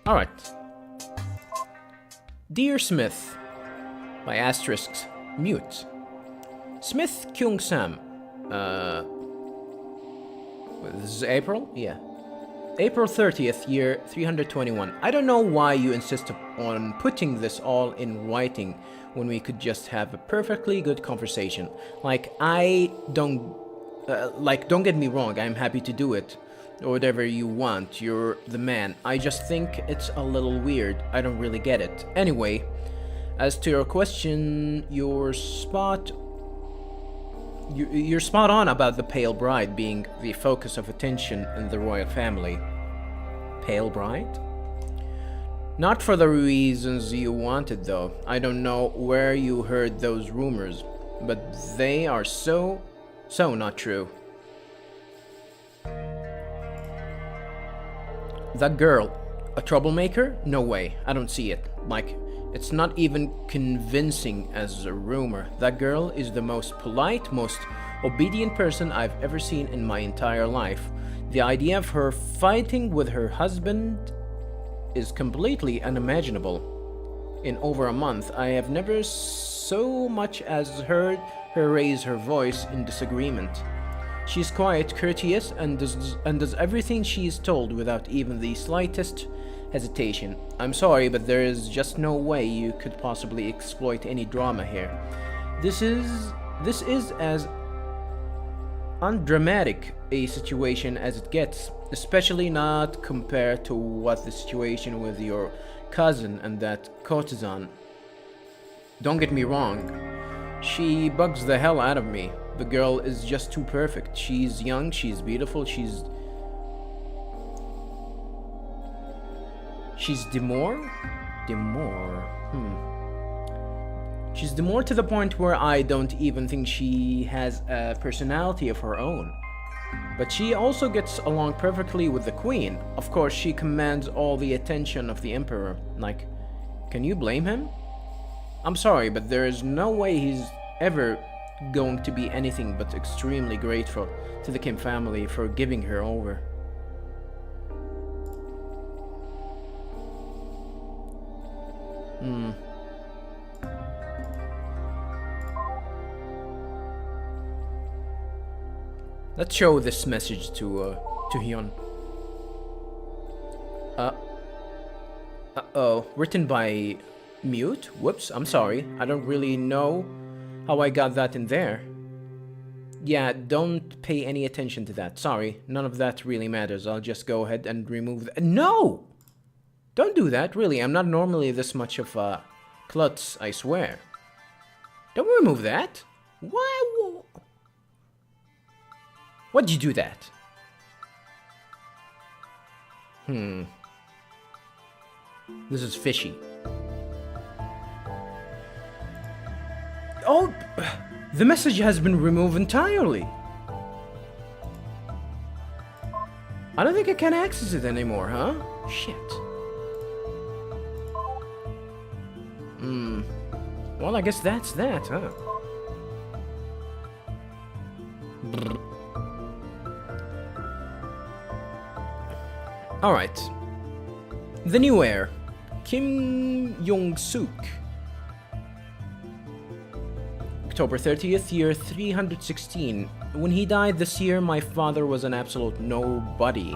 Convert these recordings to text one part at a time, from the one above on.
Alright. Dear Smith, by Asterisks, mute. Smith Kyung Sam. This is April? Yeah. April 30th, year 321. I don't know why you insist on putting this all in writing when we could just have a perfectly good conversation. Don't get me wrong, I'm happy to do it. Or whatever you want, you're the man. I just think it's a little weird. I don't really get it. Anyway, as to your question, you're spot on about the pale bride being the focus of attention in the royal family. Pale bride? Not for the reasons you wanted, though. I don't know where you heard those rumors, but they are so not true. That girl, a troublemaker? No way, I don't see it. It's not even convincing as a rumor. That girl is the most polite, most obedient person I've ever seen in my entire life. The idea of her fighting with her husband is completely unimaginable. In over a month, I have never so much as heard her raise her voice in disagreement. She's quiet, courteous, and does everything she is told without even the slightest hesitation. I'm sorry, but there is just no way you could possibly exploit any drama here. This is as undramatic a situation as it gets, especially not compared to what the situation with your cousin and that courtesan. Don't get me wrong, she bugs the hell out of me. The girl is just too perfect. She's young, she's beautiful, she's demure? She's demure to the point where I don't even think she has a personality of her own. But she also gets along perfectly with the queen. Of course, she commands all the attention of the emperor. Can you blame him? I'm sorry, but there is no way he's ever going to be anything but extremely grateful to the Kim family for giving her over. Let's show this message to Hyun. Uh-oh. Written by Mute? Whoops, I'm sorry. I don't really know how I got that in there. Yeah, don't pay any attention to that. Sorry, none of that really matters. I'll just go ahead and remove that. No! Don't do that, really. I'm not normally this much of a klutz, I swear. Don't remove that. Why? Why'd you do that? This is fishy. Oh, the message has been removed entirely. I don't think I can access it anymore, huh? Shit. Well, I guess that's that, huh? Alright. The new heir. Kim Yong-suk. October 30th, year 316. When he died this year, my father was an absolute nobody.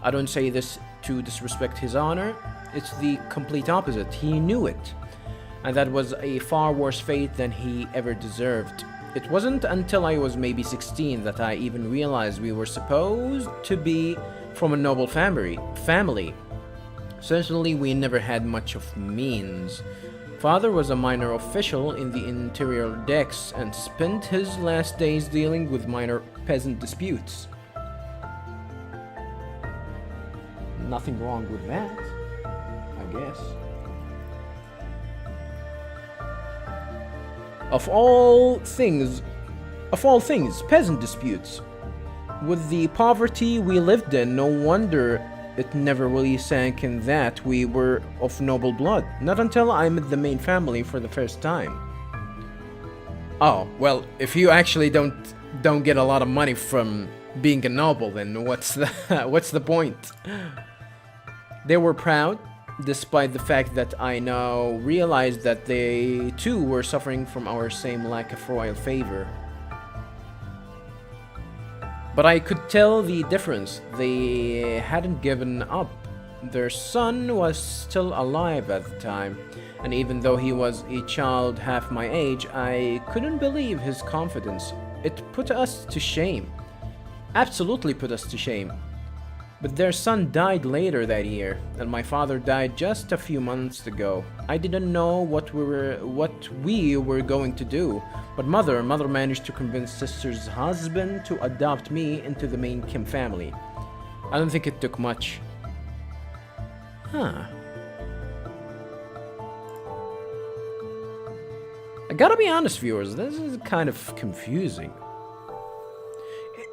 I don't say this to disrespect his honor. It's the complete opposite. He knew it. And that was a far worse fate than he ever deserved. It wasn't until I was maybe 16 that I even realized we were supposed to be from a noble family. Certainly we never had much of means. Father was a minor official in the interior decks and spent his last days dealing with minor peasant disputes. Nothing wrong with that, I guess. Of all things, peasant disputes. With the poverty we lived in, no wonder it never really sank in that we were of noble blood. Not until I met the main family for the first time. Oh, well, if you actually don't get a lot of money from being a noble, then what's the point? They were proud, despite the fact that I now realize that they too were suffering from our same lack of royal favor. But I could tell the difference. They hadn't given up. Their son was still alive at the time, and even though he was a child half my age, I couldn't believe his confidence. It put us to shame. Absolutely put us to shame. But their son died later that year, and my father died just a few months ago. I didn't know what we were going to do, but mother managed to convince sister's husband to adopt me into the main Kim family. I don't think it took much. Huh. I gotta be honest, viewers, this is kind of confusing.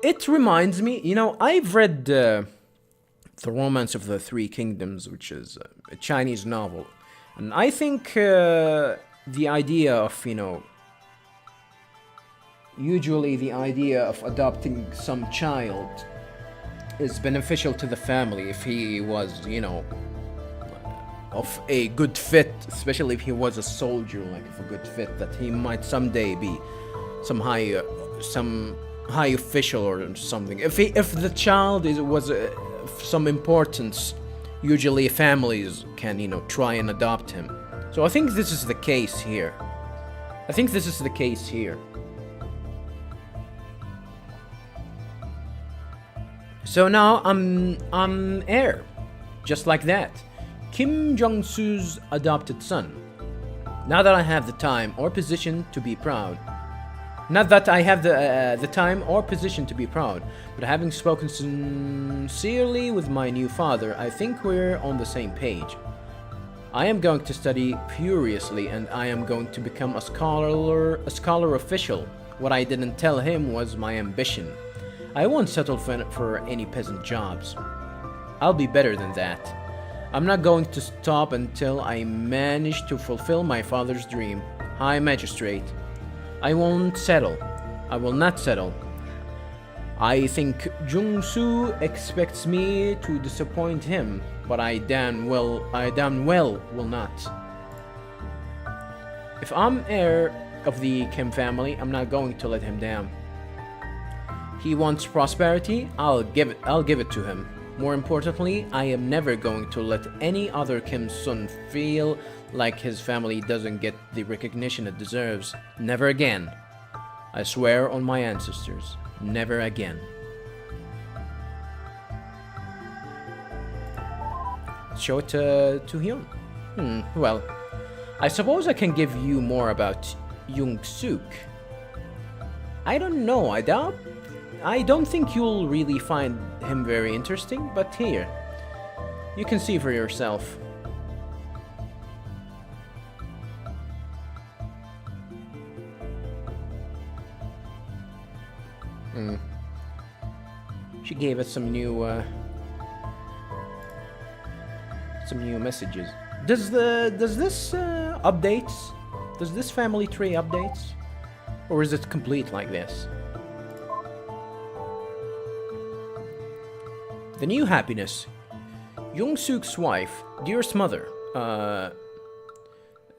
It reminds me, you know, I've read The Romance of the Three Kingdoms, which is a Chinese novel. And I think the idea of, you know, usually the idea of adopting some child is beneficial to the family if he was, you know, of a good fit, especially if he was a soldier, like of a good fit, that he might someday be some high official or something. If the child was of some importance, usually families can, you know, try and adopt him. So I think this is the case here. So now I'm heir, just like that. Kim Jong-su's adopted son. Now that I have the time or position to be proud. Not that I have the time or position to be proud, but having spoken sincerely with my new father, I think we're on the same page. I am going to study furiously, and I am going to become a scholar official. What I didn't tell him was my ambition. I won't settle for any peasant jobs. I'll be better than that. I'm not going to stop until I manage to fulfill my father's dream. High Magistrate. I won't settle. I will not settle. I think Jung-soo expects me to disappoint him, but I damn well will not. If I'm heir of the Kim family, I'm not going to let him down. He wants prosperity, I'll give it to him. More importantly, I am never going to let any other Kim's son feel like his family doesn't get the recognition it deserves. Never again. I swear on my ancestors. Never again. Show it to Hyun. Well, I suppose I can give you more about Young-suk. I don't know, I don't think you'll really find him very interesting, but here, you can see for yourself. She gave us some new messages. Does this family tree updates, or is it complete like this? The new happiness. Young-suk's wife, dearest mother,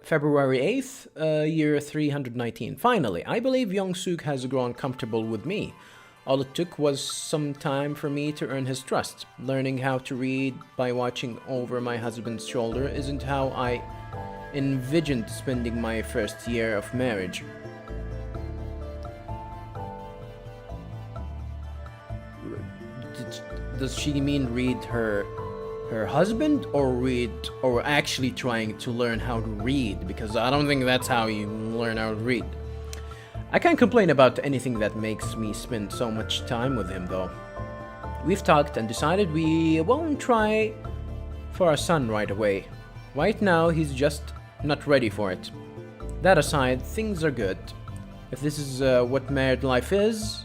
February 8th, year 319. Finally, I believe Young-suk has grown comfortable with me. All it took was some time for me to earn his trust. Learning how to read by watching over my husband's shoulder isn't how I envisioned spending my first year of marriage. Does she mean read her husband, or actually trying to learn how to read? Because I don't think that's how you learn how to read. I can't complain about anything that makes me spend so much time with him, though. We've talked and decided we won't try for a son right away. Right now, he's just not ready for it. That aside, things are good. If this is what married life is...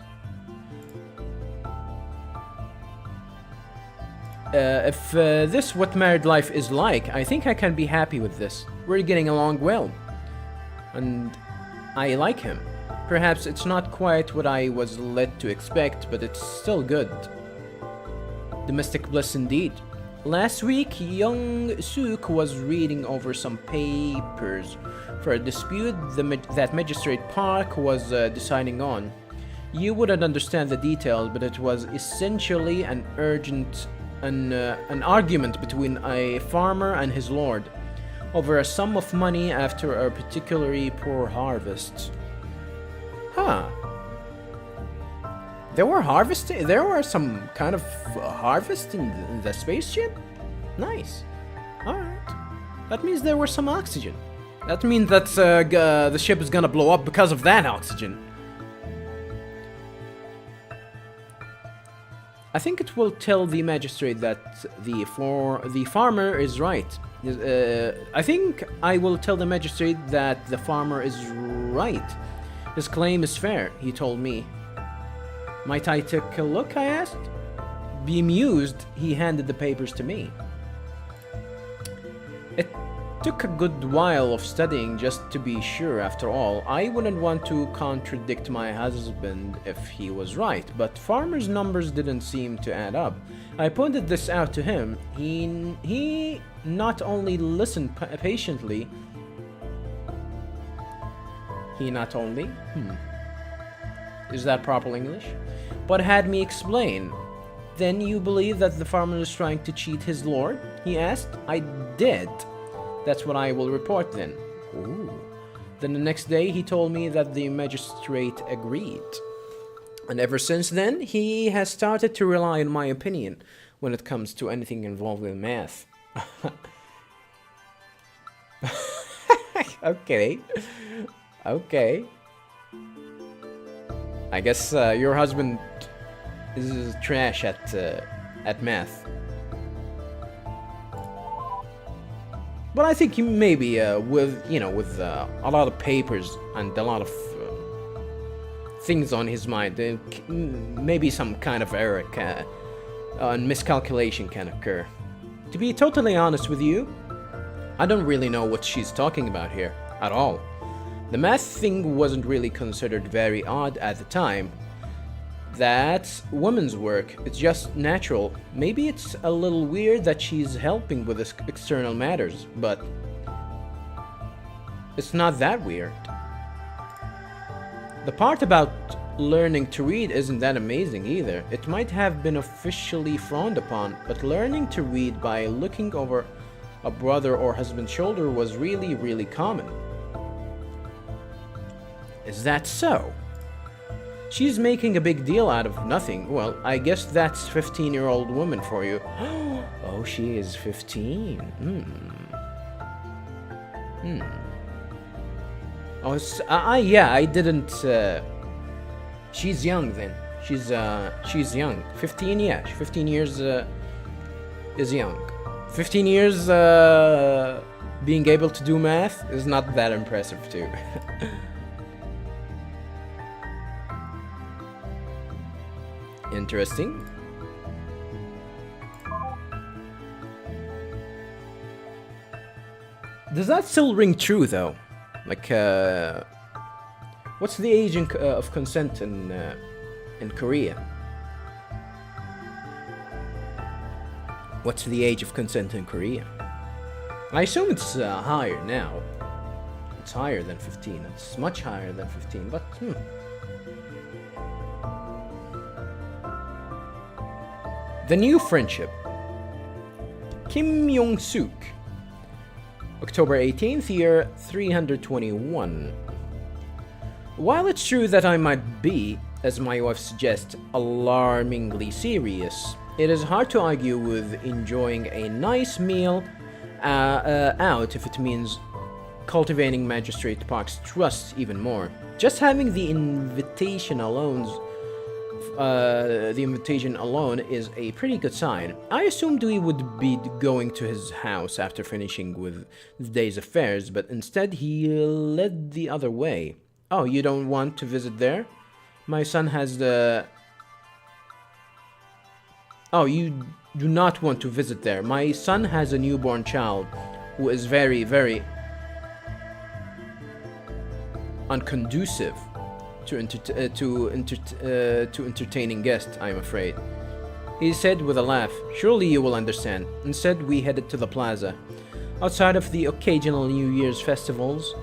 If this what married life is like, I think I can be happy with this. We're getting along well. And I like him. Perhaps it's not quite what I was led to expect, but it's still good. Domestic bliss indeed. Last week, young Suk was reading over some papers for a dispute that Magistrate Park was deciding on. You wouldn't understand the details, but it was essentially an argument between a farmer and his lord over a sum of money after a particularly poor harvest. Huh. There were some kind of harvest in the spaceship? Nice. Alright. That means there was some oxygen. That means that the ship is gonna blow up because of that oxygen. I think it will tell the magistrate that the farmer is right. I think I will tell the magistrate that the farmer is right. His claim is fair, he told me. Might I take a look, I asked. Bemused, he handed the papers to me. It took a good while of studying just to be sure. After all, I wouldn't want to contradict my husband if he was right, but farmer's numbers didn't seem to add up. I pointed this out to him. He not only listened patiently, is that proper English? But had me explain. Then you believe that the farmer is trying to cheat his lord? He asked. I did. That's what I will report then. Ooh. Then the next day he told me that the magistrate agreed. And ever since then, he has started to rely on my opinion when it comes to anything involved with math. Okay. Okay. I guess your husband is trash at math. But I think maybe with a lot of papers and a lot of things on his mind, maybe some kind of error and miscalculation can occur. To be totally honest with you, I don't really know what she's talking about here at all. The math thing wasn't really considered very odd at the time. That's women's work. It's just natural. Maybe it's a little weird that she's helping with this external matters, but it's not that weird. The part about learning to read isn't that amazing either. It might have been officially frowned upon, but learning to read by looking over a brother or husband's shoulder was really, really common. Is that so? She's making a big deal out of nothing. Well, I guess that's 15-year-old woman for you. Oh, she is 15. Oh, yeah, I didn't. She's young then. She's young. 15, yeah. 15 years is young. 15 years being able to do math is not that impressive too. Interesting. Does that still ring true though? Like, what's the age of consent in Korea? What's the age of consent in Korea? I assume it's higher now. It's higher than 15. It's much higher than 15, but The new friendship. Kim Yong-suk. October 18th, year 321. While it's true that I might be, as my wife suggests, alarmingly serious, it is hard to argue with enjoying a nice meal out if it means cultivating Magistrate Park's trust even more. Just having the invitation alone is a pretty good sign. I assumed we would be going to his house after finishing with the day's affairs, but instead he led the other way. Oh, you don't want to visit there? My son has the... Oh, you do not want to visit there. My son has a newborn child who is very, very unconducive to entertaining guests, I'm afraid. He said with a laugh, "Surely you will understand." Instead, we headed to the plaza. Outside of the occasional New Year's festivals,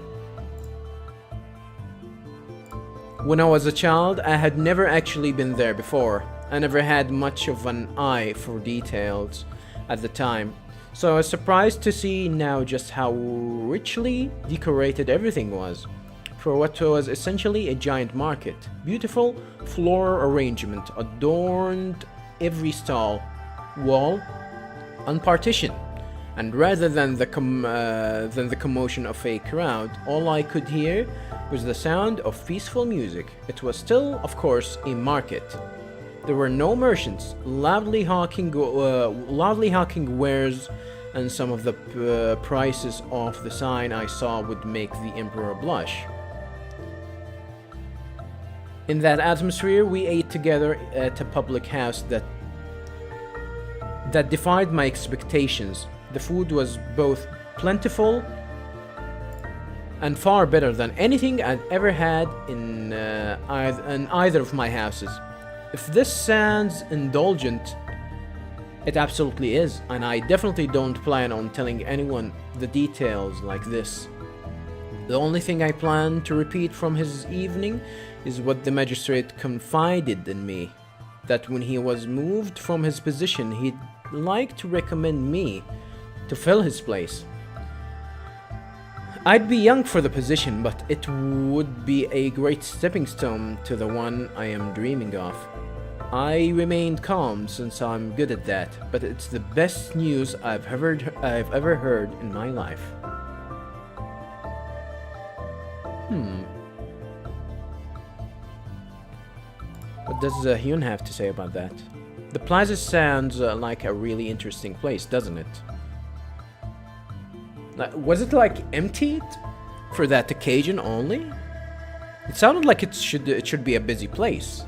when I was a child, I had never actually been there before. I never had much of an eye for details at the time, so I was surprised to see now just how richly decorated everything was. For what was essentially a giant market, beautiful floral arrangement adorned every stall, wall, and partition. And rather than the commotion of a crowd, all I could hear was the sound of peaceful music. It was still, of course, a market. There were no merchants loudly hawking wares, and some of the prices off the sign I saw would make the emperor blush. In that atmosphere, we ate together at a public house that defied my expectations. The food was both plentiful and far better than anything I'd ever had in either of my houses. If this sounds indulgent, it absolutely is, and I definitely don't plan on telling anyone the details like this. The only thing I plan to repeat from his evening is what the magistrate confided in me, that when he was moved from his position, he'd like to recommend me to fill his place. I'd be young for the position, but it would be a great stepping stone to the one I am dreaming of. I remained calm since I'm good at that, but it's the best news I've ever heard in my life. What does Hyun have to say about that? The plaza sounds like a really interesting place, doesn't it? Was it like emptied for that occasion only? It sounded like it should be a busy place.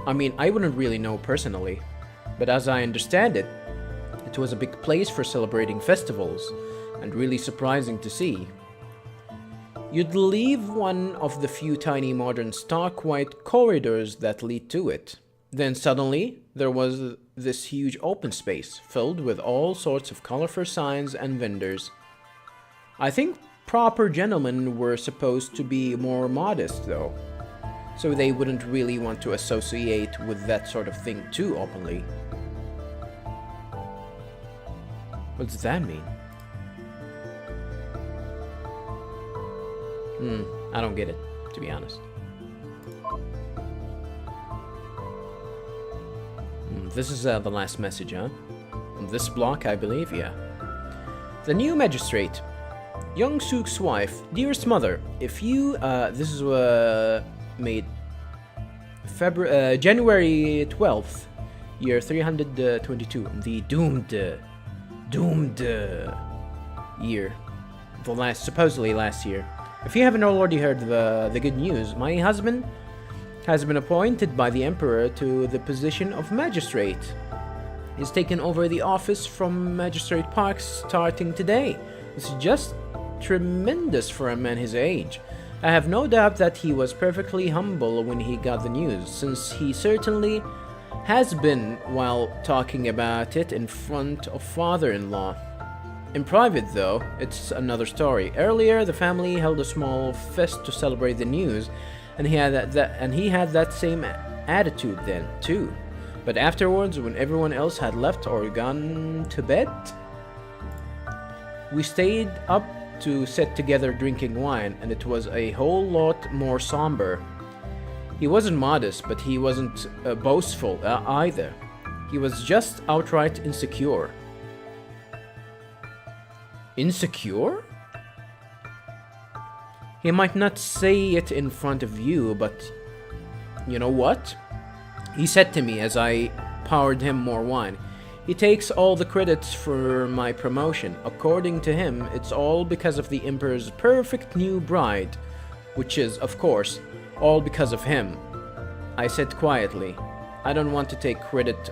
I mean, I wouldn't really know personally, but as I understand it, it was a big place for celebrating festivals, and really surprising to see. You'd leave one of the few tiny modern stark white corridors that lead to it. Then suddenly, there was this huge open space, filled with all sorts of colorful signs and vendors. I think proper gentlemen were supposed to be more modest, though, so they wouldn't really want to associate with that sort of thing too openly. What does that mean? I don't get it, to be honest. This is the last message, huh? On this block, I believe, yeah. The new magistrate. Young Sook's wife. Dearest mother, if you... this is made January 12th, year 322. The doomed year. Supposedly last year. If you haven't already heard the good news, my husband has been appointed by the Emperor to the position of magistrate. He's taken over the office from Magistrate Park starting today. It's just tremendous for a man his age. I have no doubt that he was perfectly humble when he got the news, since he certainly has been while talking about it in front of father-in-law. In private, though, it's another story. Earlier, the family held a small feast to celebrate the news, and he had that same attitude then, too. But afterwards, when everyone else had left or gone to bed, we stayed up to sit together drinking wine, and it was a whole lot more somber. He wasn't modest, but he wasn't boastful either. He was just outright insecure. Insecure? He might not say it in front of you, but you know what? He said to me as I poured him more wine. He takes all the credits for my promotion. According to him, it's all because of the Emperor's perfect new bride, which is, of course, all because of him. I said quietly, I don't want to take credit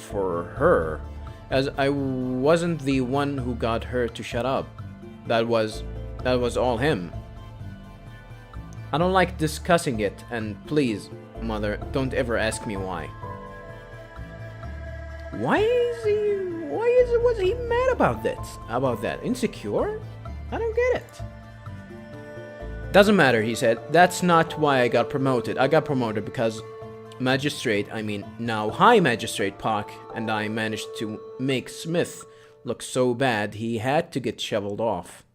for her, as I wasn't the one who got her to shut up. That was all him. I don't like discussing it, and please, mother, don't ever ask me why. Was he mad about this? About that? Insecure? I don't get it. Doesn't matter, he said. That's not why I got promoted. I got promoted because now High Magistrate Park and I managed to make Smith look so bad he had to get shoveled off.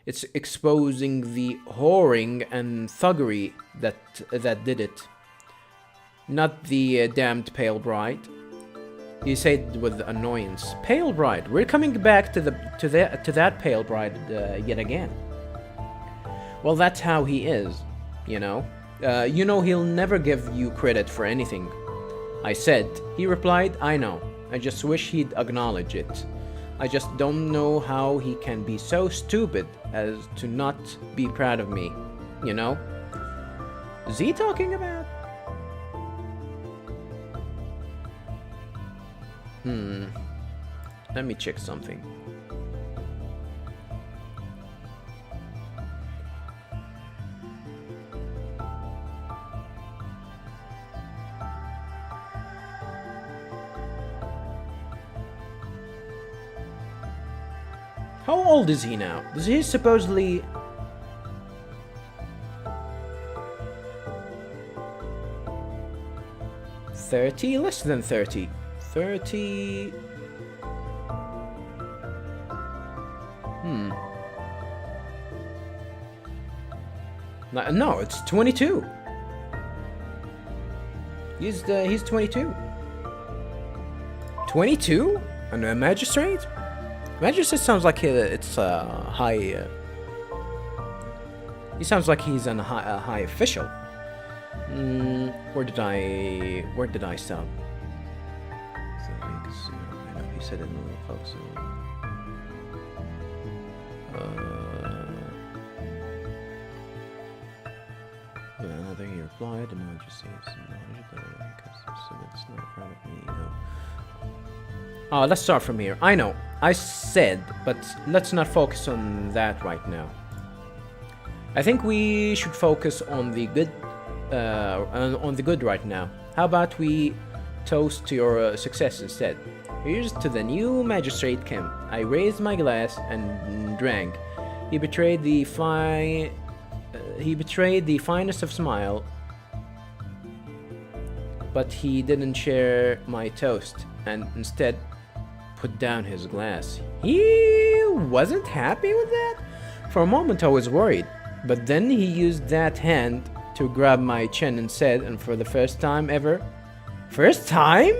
It's exposing the whoring and thuggery that did it. Not the damned Pale Bride. He said with annoyance. Pale Bride. We're coming back to that Pale Bride yet again. Well, that's how he is, you know. He'll never give you credit for anything. I said. He replied, I know. I just wish he'd acknowledge it. I just don't know how he can be so stupid as to not be proud of me, you know? Is he talking about? Let me check something. How old is he now? Is he supposedly... $30? Less than 30. 30... No, it's 22. He's 22. 22? And a magistrate? Magistrate sounds like it's a high... he sounds like he's a high official. Where did I stop? I know he said it in the folks. Another he replied, and I just say it's not part of me, you know. Oh, let's start from here. I know, I said, but let's not focus on that right now. I think we should focus on the good right now. How about we toast to your success instead? Here's to the new magistrate Kim. I raised my glass and drank. He betrayed the finest of smile, but he didn't share my toast and instead put down his glass. He wasn't happy with that? For a moment I was worried, but then he used that hand to grab my chin and said, and for the first time ever, first time?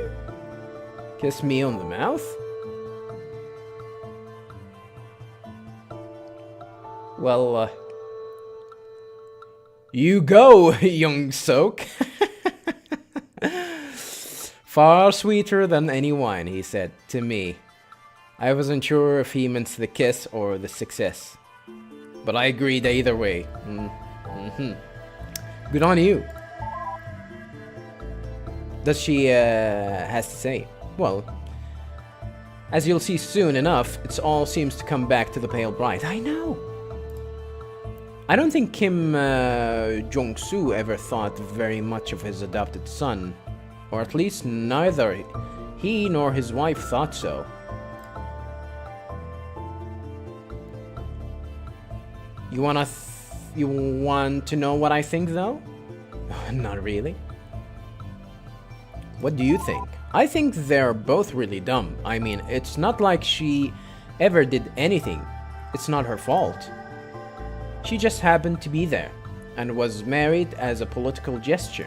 Kiss me on the mouth? Well, you go, young soak. Far sweeter than any wine, he said to me. I wasn't sure if he meant the kiss or the success, but I agreed either way. Good on you. Does she has to say? Well, as you'll see soon enough, it all seems to come back to the Pale Bride. I know. I don't think Kim Jong-soo ever thought very much of his adopted son. Or at least neither he nor his wife thought so. You want to know what I think, though? Not really. What do you think? I think they're both really dumb. I mean, it's not like she ever did anything. It's not her fault. She just happened to be there and was married as a political gesture.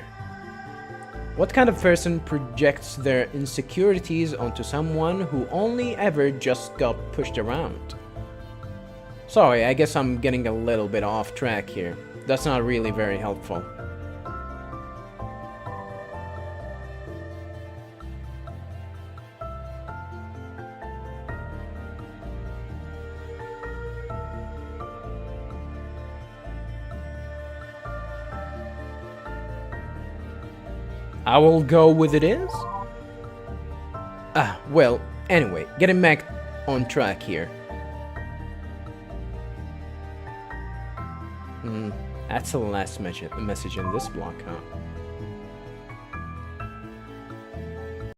What kind of person projects their insecurities onto someone who only ever just got pushed around? Sorry, I guess I'm getting a little bit off track here. That's not really very helpful. I will go with it is? Well, anyway, getting back on track here. That's the last message in this block, huh?